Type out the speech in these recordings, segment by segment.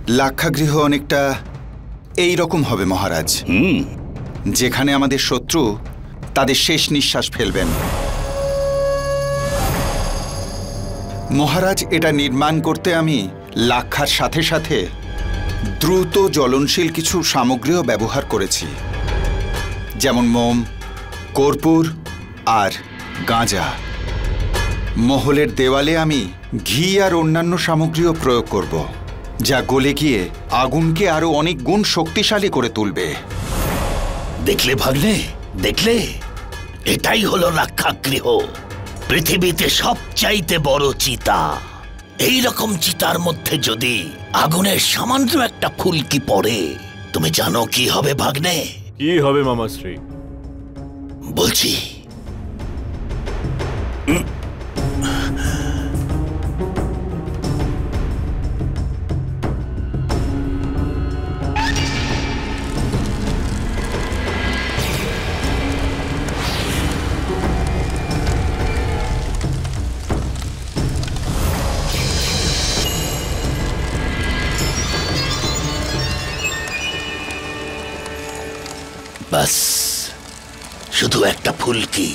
লাক্ষাগৃহ অনেকটা এই রকম হবে মহারাজ, যেখানে আমাদের শত্রু তাদের শেষ নিঃশ্বাস ফেলবেন। মহারাজ, এটা নির্মাণ করতে আমি লাক্ষার সাথে সাথে দ্রুত জ্বলনশীল কিছু সামগ্রীও ব্যবহার করেছি, যেমন মোম, কর্পূর আর গাঁজা। মহলের দেওয়ালে আমি ঘি আর অন্যান্য সামগ্রীও প্রয়োগ করব, যা গলে গিয়ে আগুনকে আরো অনেক গুণ শক্তিশালী করে তুলবে। দেখলে ভাগ্নে, দেখলে? এটাই হলো লাক্ষাগৃহ, পৃথিবীতে সবচাইতে বড় চিতা। এই রকম চিতার মধ্যে যদি আগুনের সামান্য একটা ফুলকি পড়ে, তুমি জানো কি হবে ভাগ্নে? কি হবে মামাশ্রী? বলছি, বাস শুধু একটা ফুলকি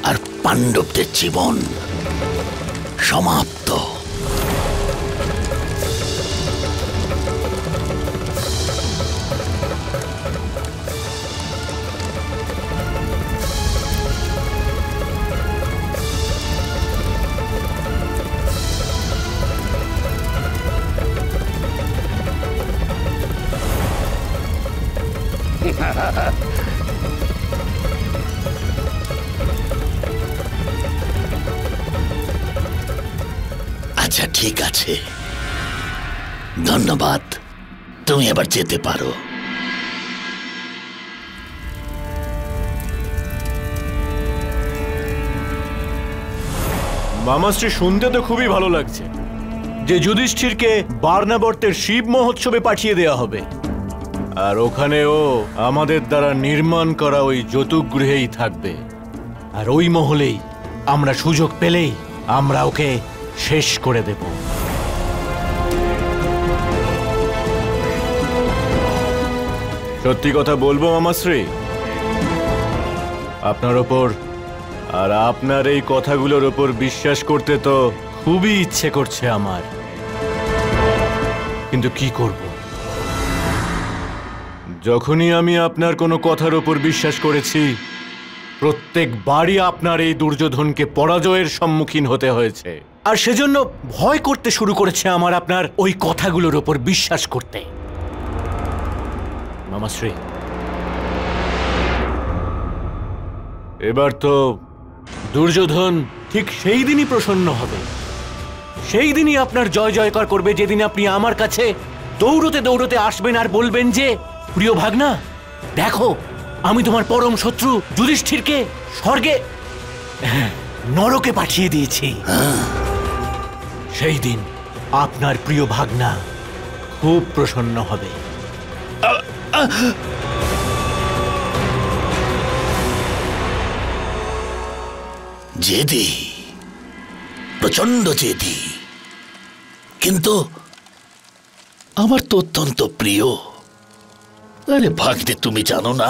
আর পাণ্ডবদের জীবন সমাপ্ত। আচ্ছা ঠিক আছে, ধন্যবাদ, তুমি এবার যেতে পারো। মামাশ্রী, শুনতে তো খুবই ভালো লাগছে যে যুধিষ্ঠিরকে বার্নাবর্তের শিব মহোৎসবে পাঠিয়ে দেওয়া হবে, আর ওখানেও আমাদের দ্বারা নির্মাণ করা ওই যতুগৃহেই থাকবে, আর ওই মহলেই আমরা সুযোগ পেলেই আমরা ওকে শেষ করে দেব। সত্যি কথা বলবো মামাশ্রী, আপনার ওপর আর আপনার এই কথাগুলোর ওপর বিশ্বাস করতে তো খুবই ইচ্ছে করছে আমার, কিন্তু কি করব? যখনই আমি আপনার কোনো কথার ওপর বিশ্বাস করেছি, প্রত্যেকবারই আপনার এই দুর্যোধনকে পরাজয়ের সম্মুখীন হতে হয়েছে, আর সেজন্য ভয় করতে শুরু করেছে আমার আপনার ওই কথাগুলোর ওপর বিশ্বাস করতে। মামাশ্রী, এবার তো দুর্যোধন ঠিক সেই দিনই প্রসন্ন হবে, সেই দিনই আপনার জয় জয়কার করবে, যেদিন আপনি আমার কাছে দৌড়তে দৌড়তে আসবেন আর বলবেন যে, প্রিয় ভাগনা, দেখো আমি তোমার পরম শত্রু যুধিষ্ঠিরকে স্বর্গে, নরকে পাঠিয়ে দিয়েছি। সেই দিন আপনার প্রিয় ভাগনা খুব প্রসন্ন হবে। জেদি, প্রচন্ড জেদি, কিন্তু আমার তো অত্যন্ত প্রিয়। আরে ভাগ্নে, তুমি জানো না,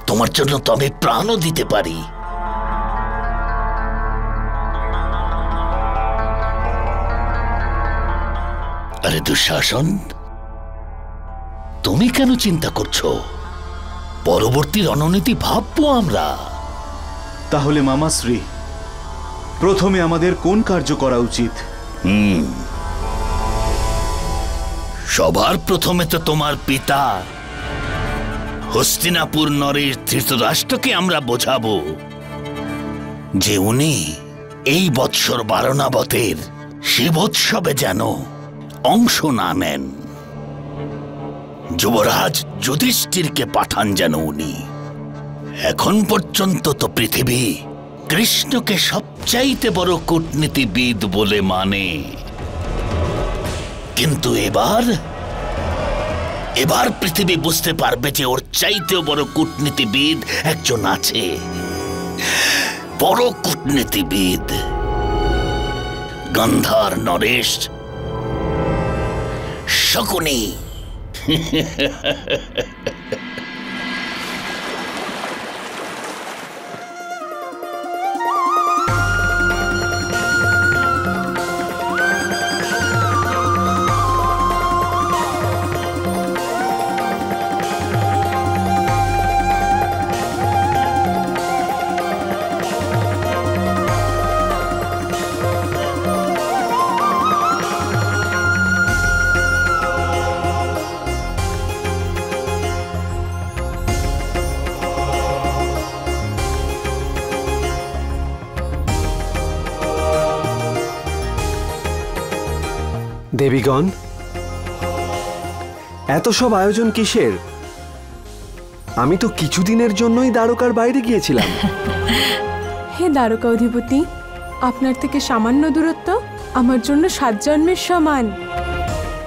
তোমার জন্য তো আমি প্রাণও দিতে পারি। আরে দুঃশাসন, তুমি কেন চিন্তা করছো? পরবর্তী রণনীতি ভাববো আমরা। তাহলে মামাশ্রী, প্রথমে আমাদের কোন কার্য করা উচিত? সবার প্রথমে তো তোমার পিতা হস্তিনাপুর নরের ধৃতরাষ্ট্রকে আমরা বোঝাবো যে উনি এই বৎসর বারণাবতের শিবোৎসবে যেন অংশ না নেন। যুবরাজ যুধিষ্ঠিরকে পাঠান যেন উনি। এখন পর্যন্ত তো পৃথিবী কৃষ্ণকে সবচাইতে বড় কূটনীতিবিদ বলে মানে, কিন্তু এবার পৃথিবী বুঝতে পারবে যে ওর চাইতেও বড় কূটনীতিবিদ একজন আছে, বড় কূটনীতিবিদ গান্ধার নরেশ শকুনি। দেবীগণ, এত সব আয়োজন কিসের? আমি তো কিছুদিনের জন্যই দ্বারকার বাইরে গিয়েছিলাম। হে দ্বারকা অধিপতি, আপনার থেকে সামান্য দূরত্ব আমার জন্য 7 জন্মের সমান,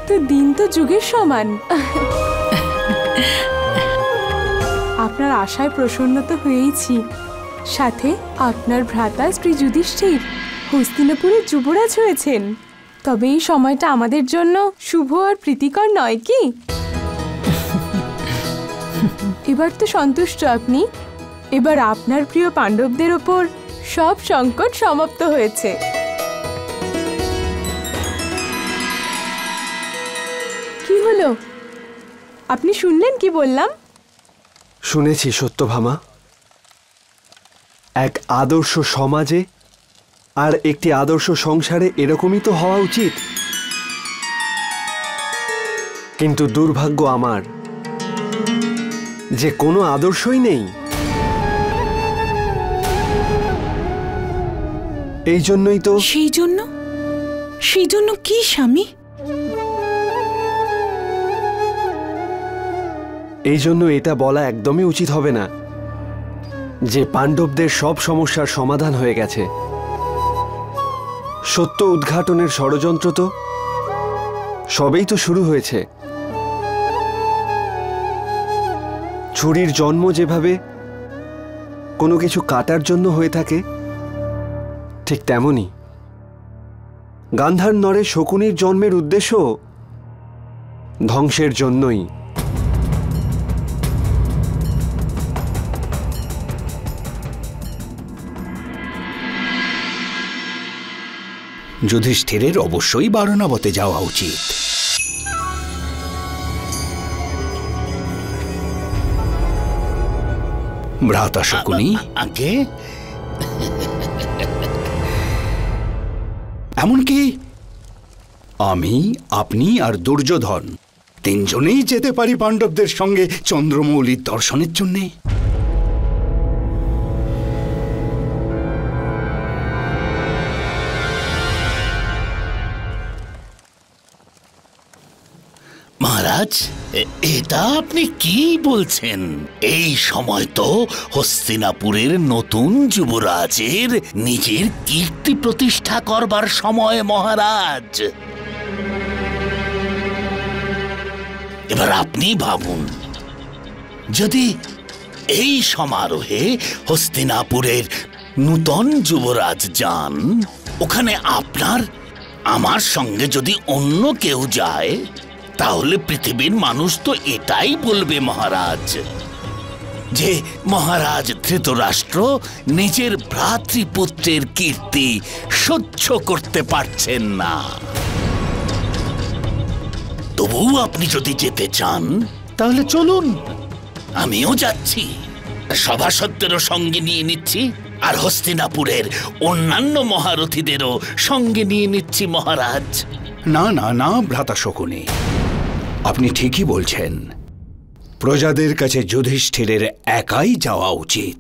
তো দিন তো যুগের সমান। আপনার আশায় প্রসন্ন তো হয়েইছি, সাথে আপনার ভ্রাতা শ্রী যুধিষ্ঠির হস্তিনাপুরের যুবরাজ হয়েছেন। তবে এই সময়টা আমাদের জন্য শুভ আর প্রীতিকর নয় কি? এবার তো সন্তুষ্ট আপনি? এবার আপনার প্রিয় পাণ্ডবদের ওপর সব সংকট সমাপ্ত হয়েছে। কি হলো? আপনি শুনলেন কি বললাম? শুনেছি সত্যভামা। এক আদর্শ সমাজে আর একটি আদর্শ সংসারে এরকমই তো হওয়া উচিত। কিন্তু দুর্ভাগ্য আমার যে কোনো আদর্শই নেই। এই জন্যই তো। সেই জন্য কি স্বামী? এই জন্য এটা বলা একদমই উচিত হবে না যে পাণ্ডবদের সব সমস্যার সমাধান হয়ে গেছে। সত্য উদ্ঘাটনের ষড়যন্ত্র তো সবেই তো শুরু হয়েছে। ছুরির জন্ম যেভাবে কোনো কিছু কাটার জন্য হয়ে থাকে, ঠিক তেমনি গান্ধার নরে শকুনির জন্মের উদ্দেশ্য ধ্বংসের জন্যই। যুধিষ্ঠিরের অবশ্যই বারণাবতে যাওয়া উচিত। ভ্রাতা শকুনি, আগে এমনকি আমি, আপনি আর দুর্যোধন তিনজনেই যেতে পারি পাণ্ডবদের সঙ্গে চন্দ্রমৌলির দর্শনের জন্যে। মহারাজ, এটা আপনি কি বলছেন? এই সময় তো হস্তিনাপুরের নতুন যুবরাজের নিজের কীর্তি প্রতিষ্ঠা করবার সময় মহারাজ। এবার আপনি ভাবুন, যদি এই সমারোহে হস্তিনাপুরের নূতন যুবরাজ যান, ওখানে আপনার আমার সঙ্গে যদি অন্য কেউ যায়, তাহলে পৃথিবীর মানুষ তো এটাই বলবে মহারাজ, যে মহারাজ ধৃতরাষ্ট্র নিজের ভ্রাতৃপুত্রের কীর্তি সহ্য করতে পারছেন না। তবুও আপনি যদি যেতে চান তাহলে চলুন, আমিও যাচ্ছি, সভাসদেরও সঙ্গে নিয়ে নিচ্ছি, আর হস্তিনাপুরের অন্যান্য মহারথীদেরও সঙ্গে নিয়ে নিচ্ছি মহারাজ। না না না ভ্রাতা শকুনি, আপনি ঠিকই বলছেন। প্রজাদের কাছে যুধিষ্ঠিরের একাই যাওয়া উচিত।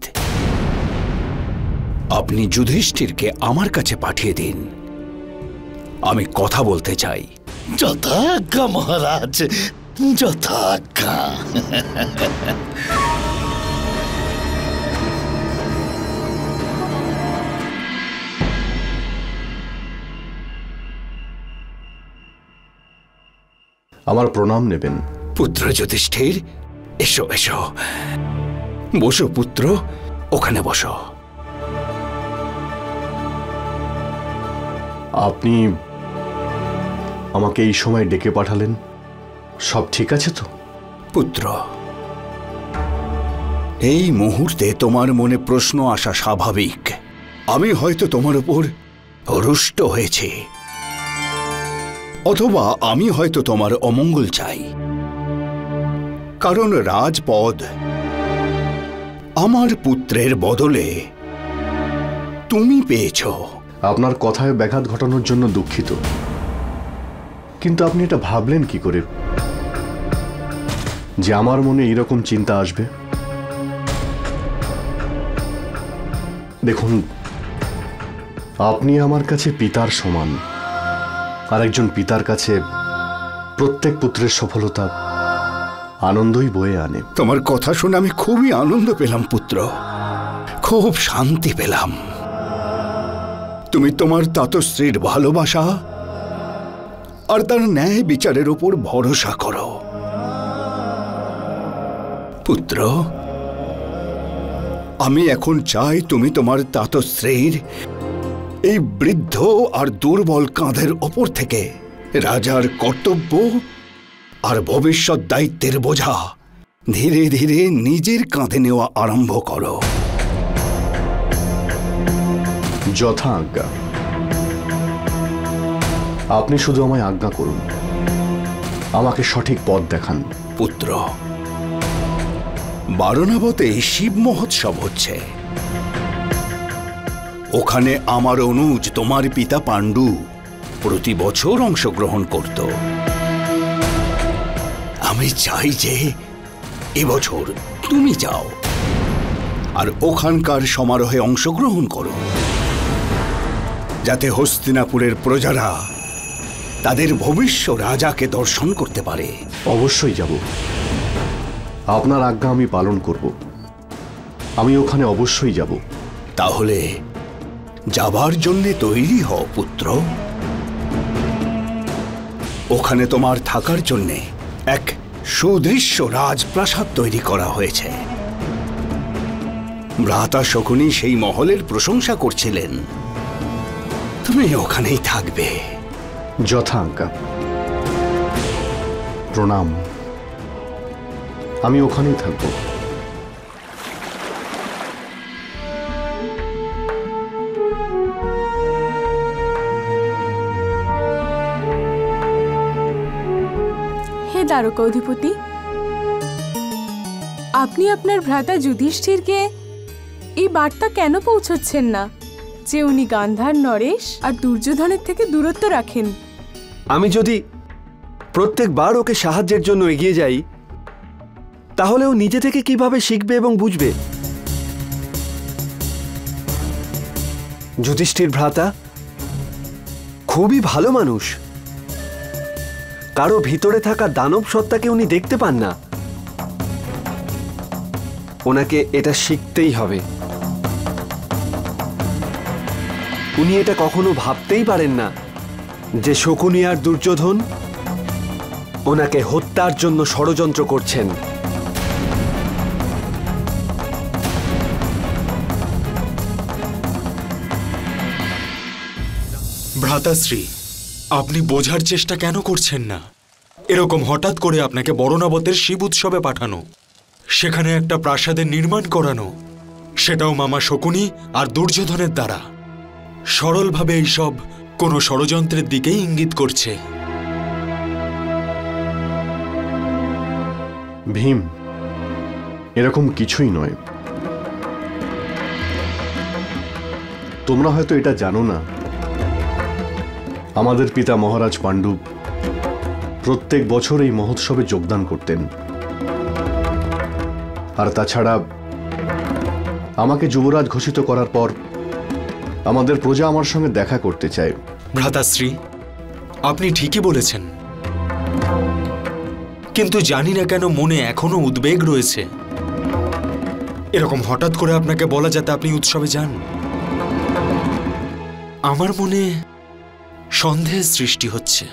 আপনি যুধিষ্ঠিরকে আমার কাছে পাঠিয়ে দিন, আমি কথা বলতে চাই। যথাজ্ঞা মহারাজ, যথাজ্ঞা। আমার প্রণাম নেবেন। পুত্র যুধিষ্ঠির, এসো এসো, বসো পুত্র, ওখানে বসো। আপনি আমাকে এই সময় ডেকে পাঠালেন? সব ঠিক আছে তো? পুত্র, এই মুহূর্তে তোমার মনে প্রশ্ন আসা স্বাভাবিক। আমি হয়তো তোমার উপর রুষ্ট হয়েছি, অথবা আমি হয়তো তোমার অমঙ্গল চাই, কারণ রাজপদ আমার পুত্রের বদলে তুমি পেয়েছ। আপনার কথায় ব্যাঘাত ঘটানোর জন্য দুঃখিত, কিন্তু আপনি এটা ভাবলেন কি করে যে আমার মনে এইরকম চিন্তা আসবে? দেখুন, আপনি আমার কাছে পিতার সমান, আর একজন পিতার কাছে প্রত্যেক পুত্রের সফলতা আনন্দই বয়ে আনে। তোমার কথা শুনে আমি খুবই আনন্দ পেলাম পুত্র, খুব শান্তি পেলাম। তুমি তোমার তাতশ্রীর ভালোবাসা আর তার ন্যায় বিচারের উপর ভরসা করো। পুত্র, আমি এখন চাই তুমি তোমার তাতশ্রীর এই বৃদ্ধ আর দুর্বল কাঁধের ওপর থেকে রাজার কর্তব্য আর ভবিষ্যৎ দায়িত্বের বোঝা ধীরে ধীরে নিজের কাঁধে নেওয়া আরম্ভ করো। যথা আজ্ঞা। আপনি শুধু আমায় আজ্ঞা করুন, আমাকে সঠিক পথ দেখান। পুত্র, বারণাবতে শিব মহোৎসব হচ্ছে। ওখানে আমার অনুজ তোমার পিতা পাণ্ডু প্রতি বছর অংশগ্রহণ করত। আমি চাই যে এবছর তুমি যাও আর ওখানকার সমারোহে অংশগ্রহণ করো, যাতে হস্তিনাপুরের প্রজারা তাদের ভবিষ্য রাজাকে দর্শন করতে পারে। অবশ্যই যাব, আপনার আজ্ঞা আমি পালন করব। আমি ওখানে অবশ্যই যাব। তাহলে যাবার জন্য তৈরি হও পুত্র। ওখানে তোমার থাকার জন্য এক সুদৃশ্য রাজপ্রাসাদ তৈরি করা হয়েছে। ভ্রাতা শকুনি সেই মহলের প্রশংসা করছিলেন। তুমি ওখানেই থাকবে। যথা আজ্ঞা। প্রণাম। আমি ওখানেই থাকব। হে দ্বারকা অধিপতি, আপনি আপনার ভ্রাতা যুধিষ্ঠিরকে এই বার্তা কেন পৌঁছচ্ছেন না যে উনি গান্ধার, নরেশ আর দুর্যোধনের থেকে দূরত্ব রাখেন? আমি যদি প্রত্যেকবার ওকে সাহায্যের জন্য এগিয়ে যাই, তাহলে ও নিজে থেকে কিভাবে শিখবে এবং বুঝবে? যুধিষ্ঠির ভ্রাতা খুবই ভালো মানুষ, কারো ভিতরে থাকা দানব সত্তাকে উনি দেখতে পান না। ওনাকে এটা শিখতেই হবে। উনি এটা কখনো ভাবতেই পারেন না যে শকুনি আর দুর্যোধন ওনাকে হত্যার জন্য ষড়যন্ত্র করছেন। ভ্রাতাশ্রী, আপনি বোঝার চেষ্টা কেন করছেন না? এরকম হঠাৎ করে আপনাকে বরণাবতের শিব উৎসবে পাঠানো, সেখানে একটা প্রাসাদের নির্মাণ করানো, সেটাও মামা শকুনি আর দুর্যোধনের দ্বারা, সরলভাবে এইসব কোনো ষড়যন্ত্রের দিকেই ইঙ্গিত করছে। ভীম, এরকম কিছুই নয়। তোমরা হয়তো এটা জানো না, আমাদের পিতা মহারাজ পাণ্ডু প্রত্যেক বছর এই মহোৎসবে যোগদান করতেন। আর তাছাড়া আমাকে যুবরাজ ঘোষিত করার পর আমাদের প্রজা আমার সঙ্গে দেখা করতে চায়। ভ্রাতাশ্রী, আপনি ঠিকই বলেছেন, কিন্তু জানি না কেন মনে এখনো উদ্বেগ রয়েছে। এরকম হঠাৎ করে আপনাকে বলা যাতে আপনি উৎসবে যান, আমার মনে সন্দেহের সৃষ্টি হচ্ছে।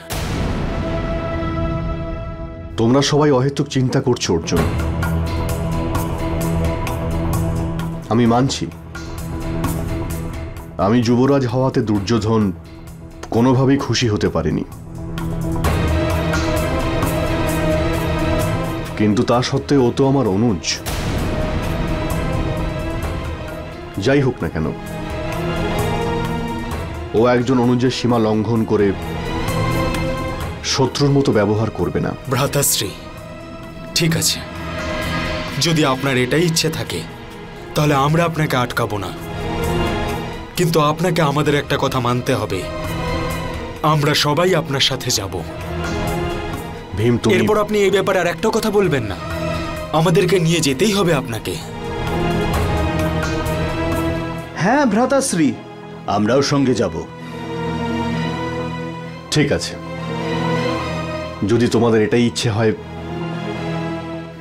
তোমরা সবাই অহেতুক চিন্তা করছো অর্জুন। আমি মানছি, আমি যুবরাজ হওয়াতে দুর্যোধন কোনোভাবেই খুশি হতে পারেনি। কিন্তু তা সত্ত্বেও ও তো আমার অনুজ। যাই হোক না কেন, ও একজন অনুজের সীমা লঙ্ঘন করে শত্রুর মতো ব্যবহার করবে না। ভ্রাতাশ্রী, ঠিক আছে, যদি আপনার এটাই ইচ্ছে থাকে তাহলে আমরা আপনাকে আটকাবো না, কিন্তু আপনাকে আমাদের একটা কথা মানতে হবে, আমরা সবাই আপনার সাথে যাব। ভীম, তুমি এরপর আপনি এই ব্যাপারে আর একটা কথা বলবেন না, আমাদেরকে নিয়ে যেতেই হবে আপনাকে। হ্যাঁ ভ্রাতাশ্রী, আমরাও সঙ্গে যাব। ঠিক আছে, যদি তোমাদের এটাই ইচ্ছে হয়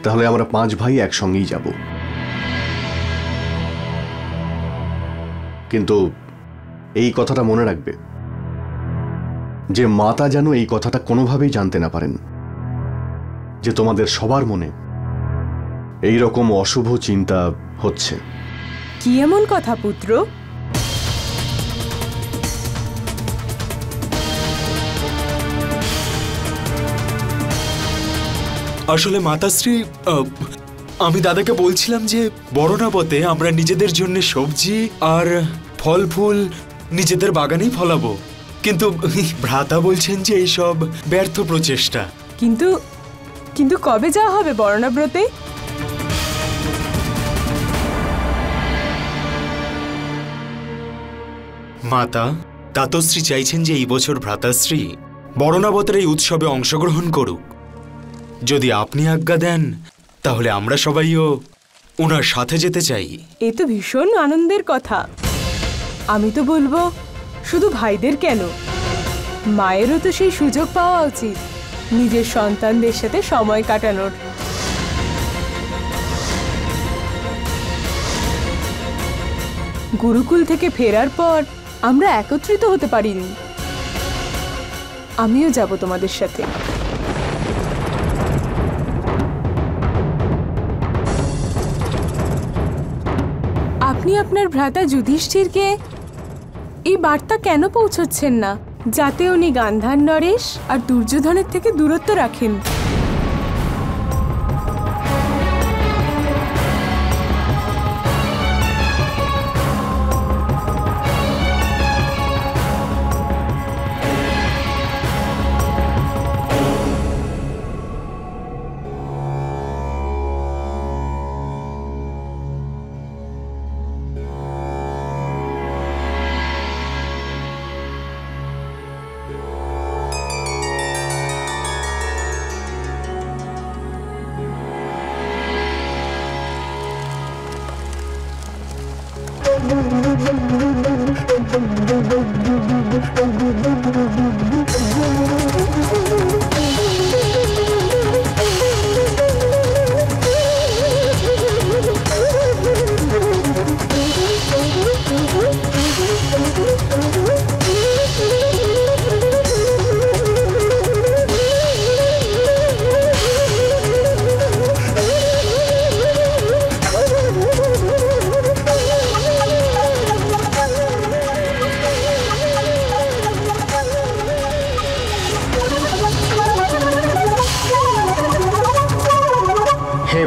তাহলে আমরা 5 ভাই একসঙ্গেই যাব। কিন্তু এই কথাটা মনে রাখবে যে মাতা যেন এই কথাটা কোনোভাবেই জানতে না পারেন যে তোমাদের সবার মনে এই রকম অশুভ চিন্তা হচ্ছে। কি এমন কথা পুত্র? আসলে মাতাশ্রী, আমি দাদাকে বলছিলাম যে বরণাবতে আমরা নিজেদের জন্য সবজি আর ফল ফুল নিজেদের বাগানেই ফলাবো, কিন্তু ভ্রাতা বলছেন যে এইসব ব্যর্থ প্রচেষ্টা। কিন্তু কিন্তু কবে যাওয়া হবে বরণাব্রতে? মাতা, তাতশ্রী চাইছেন যে এই বছর ভ্রাতাশ্রী বরণাবতের এই উৎসবে অংশগ্রহণ করুক। যদি আপনি আজ্ঞা দেন তাহলে আমরা সবাইও ওনার সাথে যেতে চাই। এ তো ভীষণ আনন্দের কথা। আমি তো বলবো শুধু ভাইদের কেন, মায়েরও তো সেই সুযোগ পাওয়া উচিত নিজের সন্তানদের সাথে সময় কাটানোর। গুরুকুল থেকে ফেরার পর আমরা একত্রিত হতে পারিনি। আমিও যাব তোমাদের সাথে। আপনি আপনার ভ্রাতা যুধিষ্ঠিরকে এই বার্তা কেন পৌঁছচ্ছেন না যাতে উনি গান্ধার নরেশ আর দুর্যোধনের থেকে দূরত্ব রাখেন?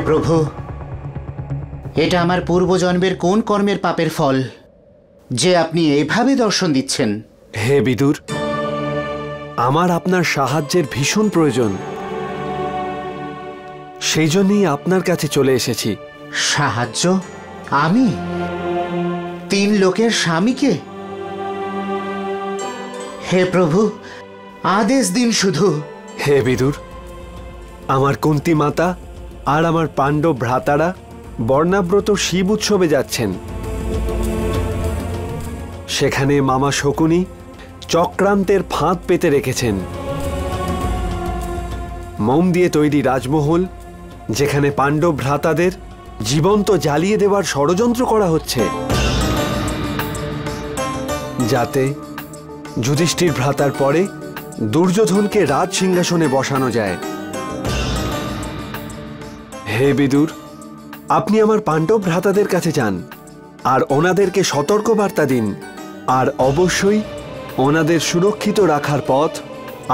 প্রভু, এটা আমার পূর্বজন্মের কোন কর্মের পাপের ফল যে আপনি এভাবে দর্শন দিচ্ছেন? হে বিদুর, আমার আপনার সাহায্যের ভীষণ প্রয়োজন, সেই জন্যই আপনার কাছে চলে এসেছি। সাহায্য? আমি 3 লোকের স্বামীকে? হে প্রভু, আদেশ দিন শুধু। হে বিদুর, আমার কুন্তী মাতা আর আমার পাণ্ডব ভ্রাতারা বর্ণাব্রত শিব উৎসবে যাচ্ছেন। সেখানে মামা শকুনি চক্রান্তের ফাঁদ পেতে রেখেছেন। মোম দিয়ে তৈরি রাজমহল, যেখানে পাণ্ডব ভ্রাতাদের জীবন্ত জ্বালিয়ে দেওয়ার ষড়যন্ত্র করা হচ্ছে, যাতে যুধিষ্ঠির ভ্রাতার পরে দুর্যোধনকে রাজ সিংহাসনে বসানো যায়। হে বিদুর, আপনি আমার পাণ্ডব ভ্রাতাদের কাছে যান আর ওনাদেরকে সতর্ক বার্তা দিন, আর অবশ্যই ওনাদের সুরক্ষিত রাখার পথ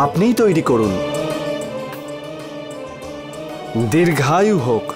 আপনিই তৈরি করুন। দীর্ঘায়ু হোক।